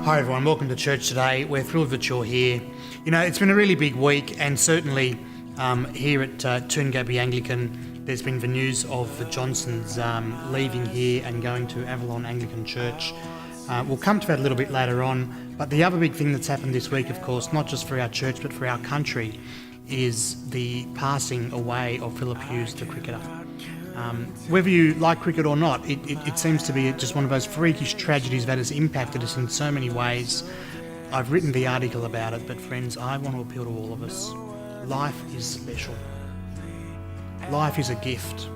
Hi everyone, welcome to church today. We're thrilled that you're here. You know, it's been a really big week, and certainly here at Toongabbie Anglican, there's been the news of the Johnsons leaving here and going to Avalon Anglican Church. We'll come to that a little bit later on, but the other big thing that's happened this week, of course, not just for our church but for our country, is the passing away of Philip Hughes, the cricketer. Whether you like cricket or not, it seems to be just one of those freakish tragedies that has impacted us in so many ways. I've written the article about it, but friends, I want to appeal to all of us. Life is special. Life is a gift.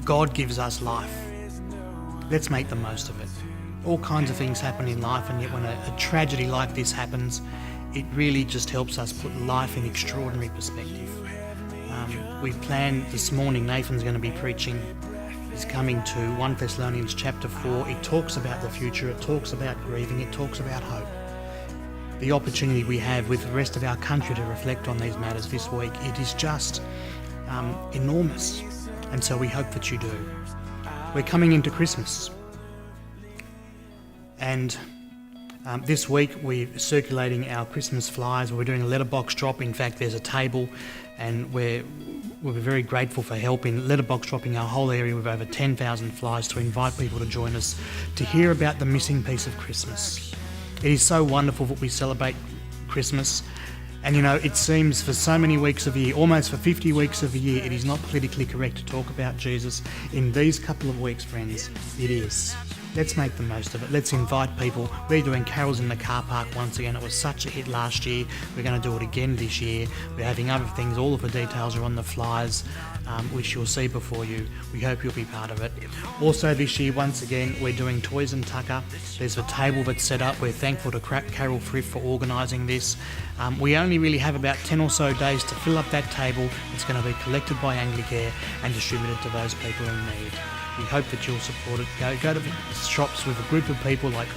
God gives us life. Let's make the most of it. All kinds of things happen in life, and yet when a tragedy like this happens, it really just helps us put life in extraordinary perspective. We've planned this morning, Nathan's going to be preaching. He's coming to 1 Thessalonians chapter 4. It talks about the future, it talks about grieving, it talks about hope. The opportunity we have with the rest of our country to reflect on these matters this week, it is just enormous. And so we hope that you do. We're coming into Christmas. And this week we're circulating our Christmas flyers. We're doing a letterbox drop. In fact, there's a table, and we're very grateful for help in letterbox dropping our whole area with over 10,000 flyers to invite people to join us to hear about the missing piece of Christmas. It is so wonderful that we celebrate Christmas. And you know, it seems for so many weeks of the year, almost for 50 weeks of the year, it is not politically correct to talk about Jesus. In these couple of weeks, friends, it is. Let's make the most of it. Let's invite people. We're doing carols in the car park once again. It was such a hit last year. We're going to do it again this year. We're having other things. All of the details are on the flyers, which you'll see before you. We hope you'll be part of it. Also this year, once again, we're doing Toys and Tucker. There's a table that's set up. We're thankful to Carol Thrift for organising this. We only really have about 10 or so days to fill up that table. It's going to be collected by Anglican and distributed to those people in need. We hope that you'll support it. Go to the shops with a group of people like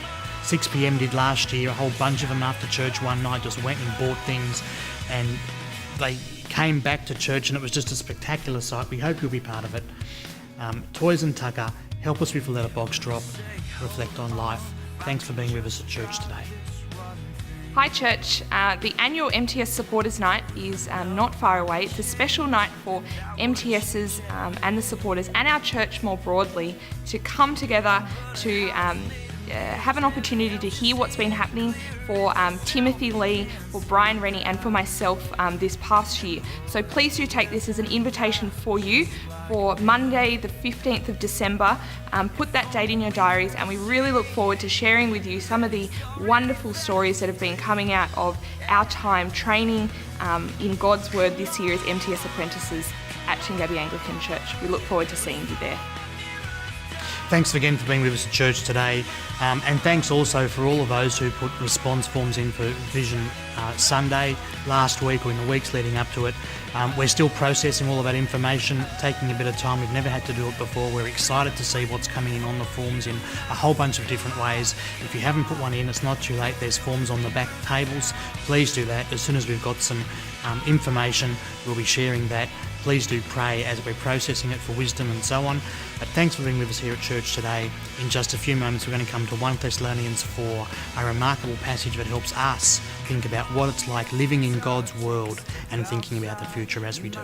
6 p.m. did last year. A whole bunch of them after church one night just went and bought things, and they came back to church and it was just a spectacular sight. We hope you'll be part of it. Toys and Tucker, help us with the letterbox drop, reflect on life. Thanks for being with us at church today. Hi church, the annual MTS Supporters Night is not far away. It's a special night for MTSs and the supporters and our church more broadly to come together to have an opportunity to hear what's been happening for Timothy Lee, for Brian Rennie and for myself this past year. So please do take this as an invitation for you for Monday the 15th of December. Put that date in your diaries, and we really look forward to sharing with you some of the wonderful stories that have been coming out of our time training in God's Word this year as MTS apprentices at Toongabbie Anglican Church. We look forward to seeing you there. Thanks again for being with us at church today, and thanks also for all of those who put response forms in for Vision Sunday last week or in the weeks leading up to it. We're still processing all of that information, taking a bit of time. We've never had to do it before. We're excited to see what's coming in on the forms in a whole bunch of different ways. If you haven't put one in, it's not too late. There's forms on the back tables. Please do that. As soon as we've got some information, we'll be sharing that. Please do pray as we're processing it for wisdom and so on. But thanks for being with us here at church today. In just a few moments, we're going to come to 1 Thessalonians 4, a remarkable passage that helps us think about what it's like living in God's world and thinking about the future as we do.